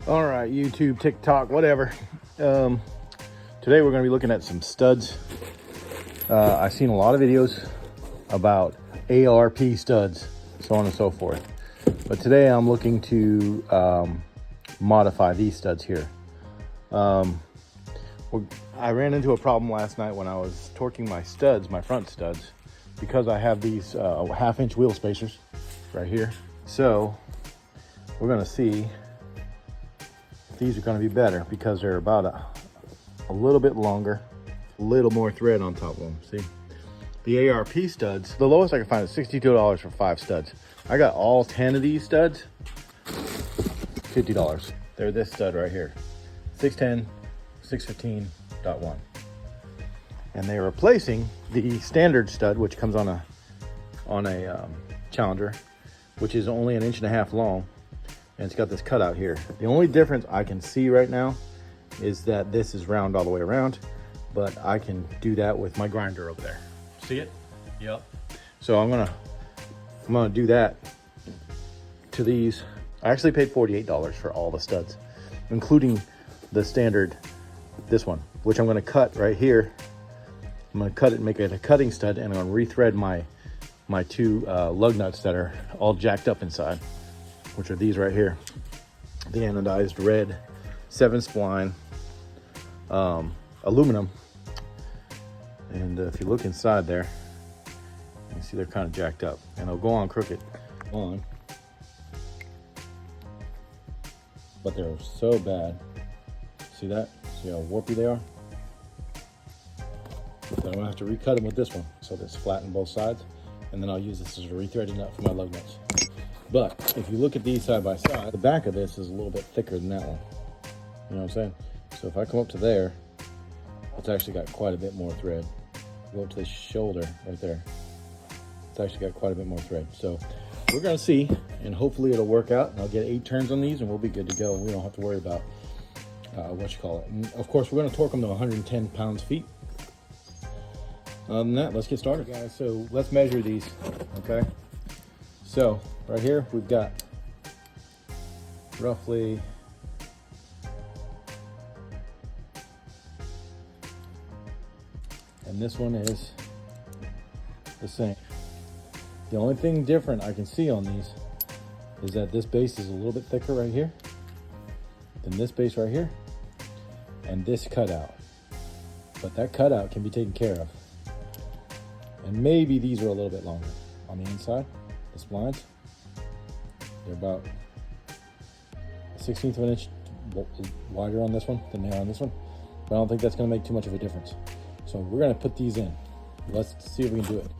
All right, YouTube, TikTok, whatever. Today we're going to be looking at some studs. I've seen a lot of videos about ARP studs, so on and so forth. But today I'm looking to modify these studs here. I ran into a problem last night when I was torquing my studs, my front studs, because I have these 1/2-inch wheel spacers right here. So we're going to see if these are going to be better because they're about a little bit longer, a little more thread on top of them. See, the ARP studs, the lowest I can find is $62 for 5 studs. I got all 10 of these studs, $50. They're this stud right here, 610, 615.1. And they're replacing the standard stud, which comes on a Challenger, which is only 1.5 inches long, and it's got this cutout here. The only difference I can see right now is that this is round all the way around, but I can do that with my grinder over there. See it? Yep. So I'm gonna do that to these. I actually paid $48 for all the studs, including the standard, this one, which I'm gonna cut right here. I'm gonna cut it and make it a cutting stud, and I'm gonna rethread my 2 lug nuts that are all jacked up inside, which are these right here. The anodized red 7 spline aluminum. And if you look inside there, you can see they're kind of jacked up, and they'll go on crooked on, but they're so bad. See that? See how warpy they are? So I'm gonna have to recut them with this one so that it's flat on both sides, and then I'll use this as a rethreading nut for my lug nuts. But if you look at these side by side, the back of this is a little bit thicker than that one. You know what I'm saying? So if I come up to there, it's actually got quite a bit more thread. Go up to the shoulder right there. It's actually got quite a bit more thread. So we're gonna see, and hopefully it'll work out, and I'll get 8 turns on these and we'll be good to go. We don't have to worry about And of course, we're gonna torque them to 110 pounds-feet. Other than that, let's get started, guys. So let's measure these, okay? So right here, we've got roughly and this one is the same. The only thing different I can see on these is that this base is a little bit thicker right here than this base right here, and this cutout. But that cutout can be taken care of. And maybe these are a little bit longer on the inside, the splines. They're about 1/16 of an inch wider on this one than they are on this one. But I don't think that's gonna make too much of a difference. So we're gonna put these in. Let's see if we can do it.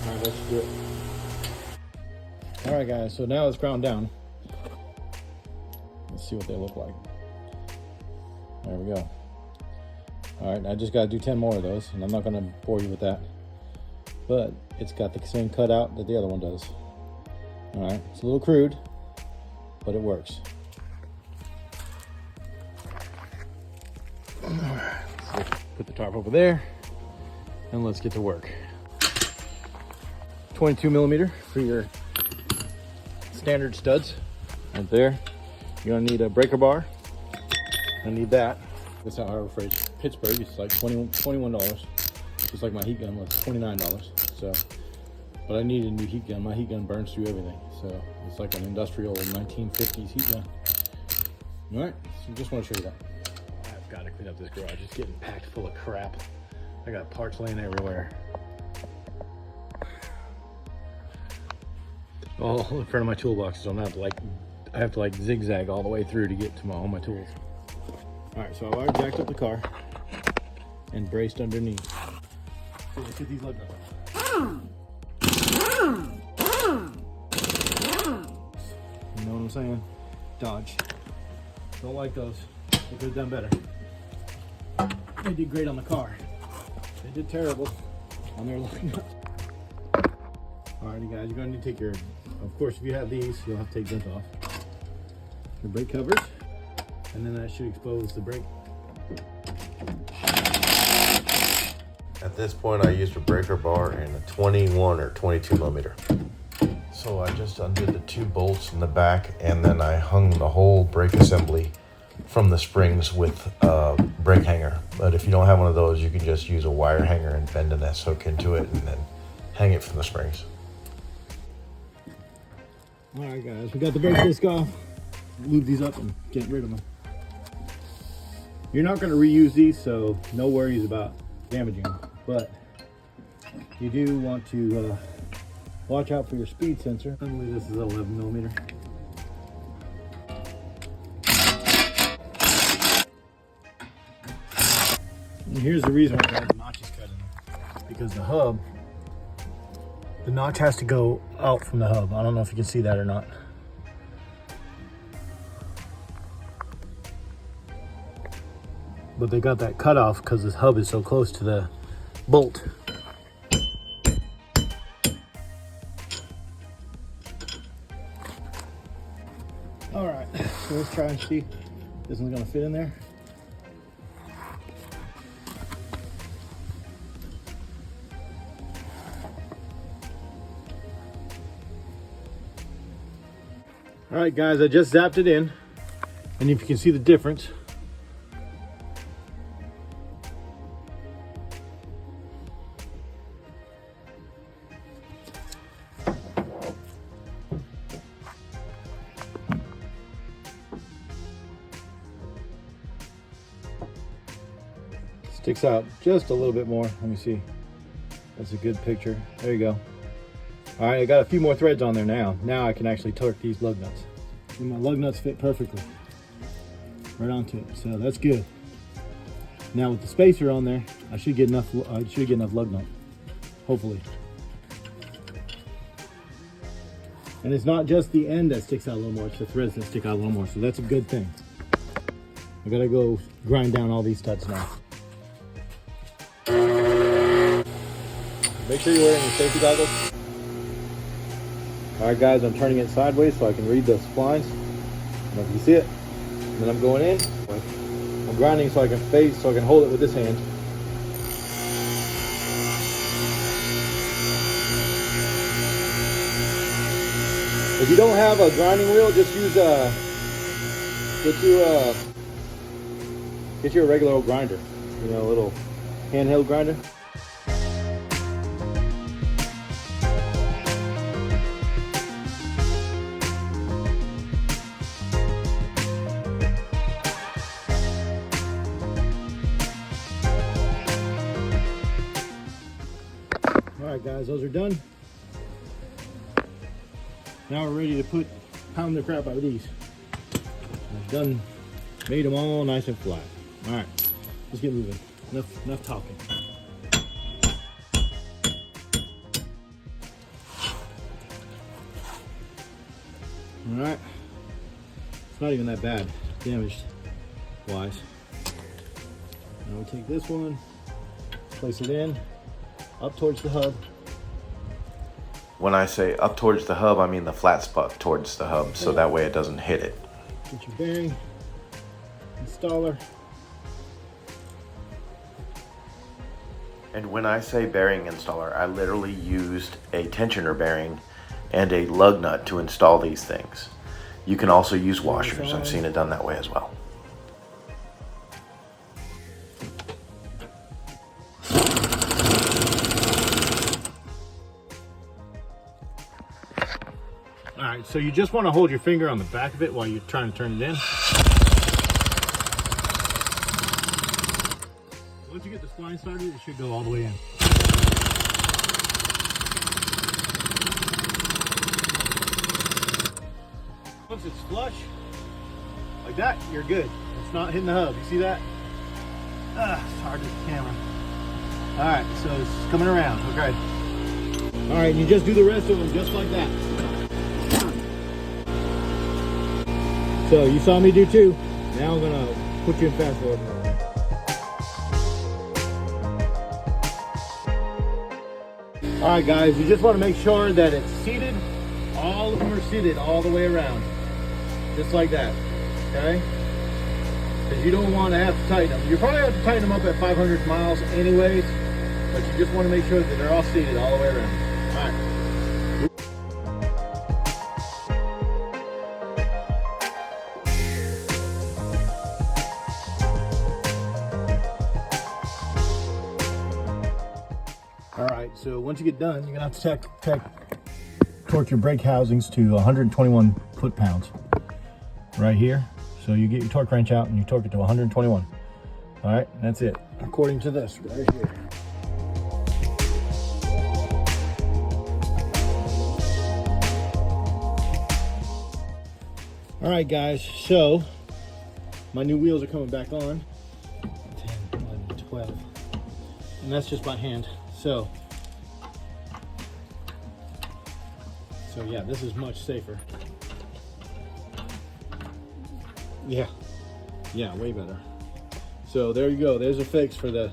All right, let's do it. All right, guys, so now it's ground down. Let's see what they look like. There we go. All right, I just gotta do 10 more of those, and I'm not gonna bore you with that. But it's got the same cutout that the other one does. All right, it's a little crude, but it works. All right, so put the tarp over there, and let's get to work. 22 millimeter for your standard studs right there. You're gonna need a breaker bar. I need that. That's how Harbor Freight Pittsburgh. It's like $21. Just like my heat gun was $29. So, but I need a new heat gun. My heat gun burns through everything. So it's like an industrial 1950s heat gun. All right, so just want to show you that. I've got to clean up this garage. It's getting packed full of crap. I got parts laying everywhere. All in front of my toolbox, so I have to like zigzag all the way through to get to all my tools. All right, so I've already jacked up the car and braced underneath. So let's get these lugs up. You know what I'm saying? Dodge. Don't like those. They could have done better. They did great on the car. They did terrible on their lug nuts. Alrighty, guys, you're gonna need to take your, of course, if you have these, you'll have to take them off. Your brake covers, and then that should expose the brake. At this point, I used a breaker bar and a 21 or 22 millimeter. So I just undid the 2 bolts in the back, and then I hung the whole brake assembly from the springs with a brake hanger. But if you don't have one of those, you can just use a wire hanger and bend an S hook into it and then hang it from the springs. All right, guys, we got the brake disc off. Lube these up and get rid of them. You're not going to reuse these, so no worries about damaging them. But you do want to watch out for your speed sensor. I believe this is 11 millimeter. And here's the reason why the notch is cut in there. Because the notch has to go out from the hub. I don't know if you can see that or not. But they got that cut off because this hub is so close to the bolt. All right, so let's try and see if this one's gonna fit in there. All right, guys, I just zapped it in, and if you can see the difference. Sticks out just a little bit more. Let me see. That's a good picture. There you go. All right, I got a few more threads on there now. Now I can actually torque these lug nuts. And my lug nuts fit perfectly right onto it, so that's good. Now with the spacer on there, I should get enough. Lug nut, hopefully. And it's not just the end that sticks out a little more; it's the threads that stick out a little more. So that's a good thing. I gotta go grind down all these studs now. Make sure you're wearing your safety goggles. All right, guys, I'm turning it sideways so I can read the splines. I don't know if you see it. And then I'm going in. I'm grinding so I can hold it with this hand. If you don't have a grinding wheel, just use get you a regular old grinder. You know, a little handheld grinder. All right, guys, those are done. Now we're ready to pound the crap out of these. I've made them all nice and flat. All right, let's get moving. Enough talking. All right, it's not even that bad, damaged wise. Now we take this one, place it in, up towards the hub. When I say up towards the hub, I mean the flat spot towards the hub, so that way it doesn't hit it. Get your bearing installer. And when I say bearing installer, I literally used a tensioner bearing and a lug nut to install these things. You can also use washers. I've seen it done that way as well. All right, so you just want to hold your finger on the back of it while you're trying to turn it in. Once you get the spline started, it should go all the way in. Once it's flush, like that, you're good. It's not hitting the hub. You see that? It's hard to the camera. All right, so it's coming around. Okay. All right, you just do the rest of them just like that. So you saw me do 2. Now I'm gonna put you in fast forward mode. All right, guys, you just want to make sure that it's seated. All of them are seated all the way around, just like that. Okay? Because you don't want to have to tighten them. You probably have to tighten them up at 500 miles anyways, but you just want to make sure that they're all seated all the way around. All right. All right, so once you get done, you're gonna have to torque your brake housings to 121 foot-pounds right here. So you get your torque wrench out and you torque it to 121. All right, that's it, according to this right here. All right, guys, so my new wheels are coming back on. 10, 11, 12, and that's just by hand. So yeah, this is much safer. Yeah, way better. So there you go. There's a fix for the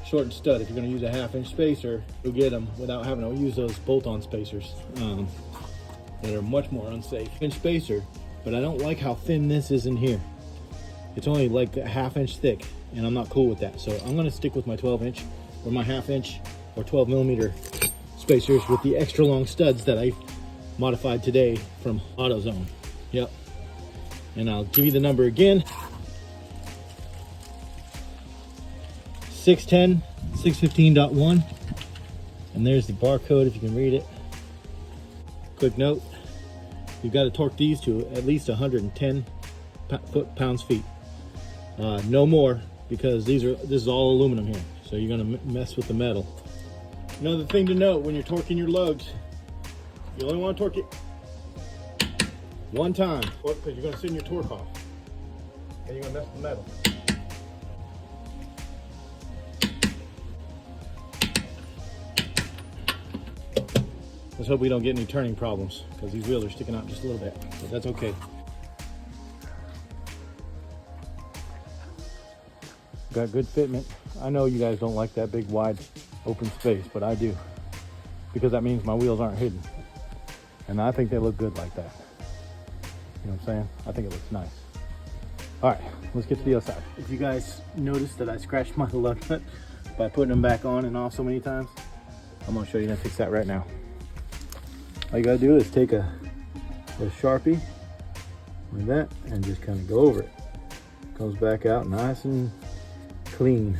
shortened stud. If you're going to use a 1/2 inch spacer, you'll get them without having to use those bolt-on spacers that are much more unsafe. Inch spacer, but I don't like how thin this is in here. It's only like a 1/2 inch thick, and I'm not cool with that. So I'm going to stick with my 12 inch or my 1/2 inch or 12 millimeter spacers with the extra long studs that I modified today from AutoZone. Yep. And I'll give you the number again. 610 615.1, and there's the barcode if you can read it. Quick note, you've got to torque these to at least 110 pounds-feet. No more, because this is all aluminum here, so you're going to mess with the metal. Another thing to note when you're torquing your lugs, you only want to torque it one time, because you're going to send your torque off and you're going to mess with the metal. Let's hope we don't get any turning problems, because these wheels are sticking out just a little bit, but that's okay. Got good fitment. I know you guys don't like that big wide open space, but I do, because that means my wheels aren't hidden, and I think they look good like that. You know what I'm saying? I think it looks nice. All right, let's get to the other side. If you guys noticed that I scratched my lug nut by putting them back on and off so many times, I'm gonna show you how to fix that right now. All you gotta do is take a Sharpie like that and just kind of go over it. Comes back out nice and clean,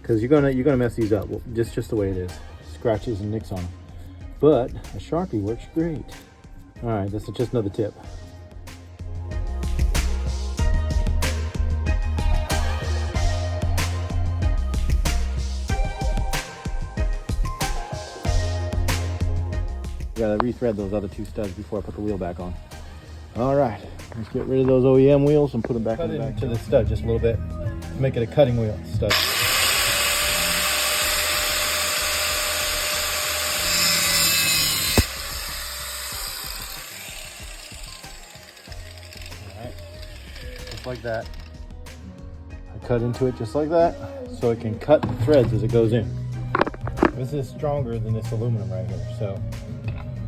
because you're gonna mess these up just the way it is, scratches and nicks on them. But a Sharpie works great. All right, this is just another tip. Gotta rethread those other two studs before I put the wheel back on. All right, let's get rid of those OEM wheels and put them back in the back. To the stud just a little bit to make it a cutting wheel stud. All right, just like that. I cut into it just like that, so it can cut the threads as it goes in. This is stronger than this aluminum right here, so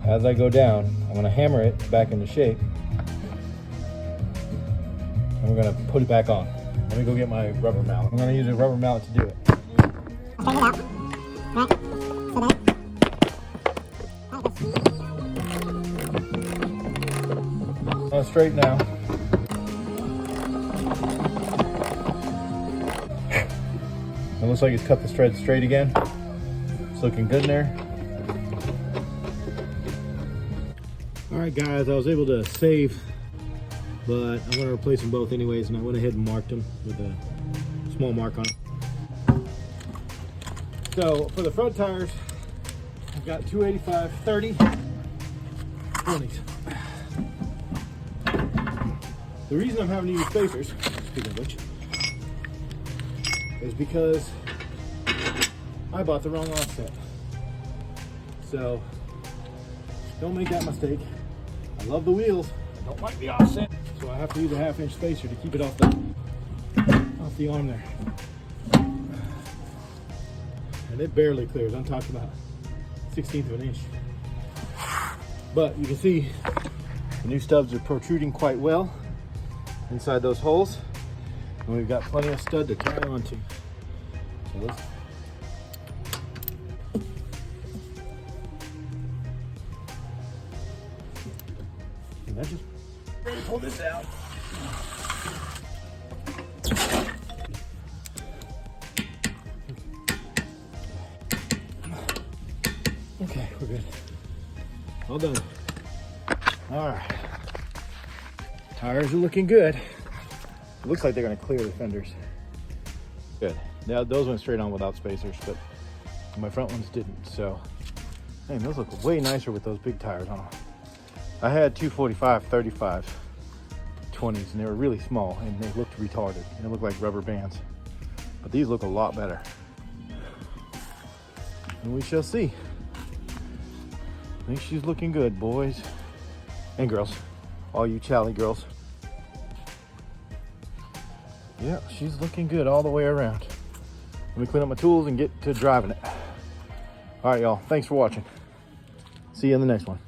as I go down, I'm going to hammer it back into shape, and we're going to put it back on. Let me go get my rubber mallet. I'm going to use a rubber mallet to do it. Straight now. It looks like it's cut the thread straight again. It's looking good in there. All right, guys, I was able to save, but I'm going to replace them both anyways, and I went ahead and marked them with a small mark on them. So for the front tires, I've got 285 30 20s. The reason I'm having to use spacers, speaking of which, is because I bought the wrong offset. So don't make that mistake. I love the wheels, I don't like the offset, so I have to use a 1/2 inch spacer to keep it off the arm there. And it barely clears. I'm talking about 1/16 of an inch. But you can see the new stubs are protruding quite well inside those holes, and we've got plenty of stud to tie onto. So I just ready to pull this out. Okay, we're good. All done. All right. Tires are looking good. It looks like they're gonna clear the fenders. Good. Now those went straight on without spacers, but my front ones didn't. So, man, those look way nicer with those big tires on them. I had 245, 35, 20s, and they were really small, and they looked retarded. They looked like rubber bands. But these look a lot better. And we shall see. I think she's looking good, boys and girls. All you Chally girls. Yeah, she's looking good all the way around. Let me clean up my tools and get to driving it. All right, y'all. Thanks for watching. See you in the next one.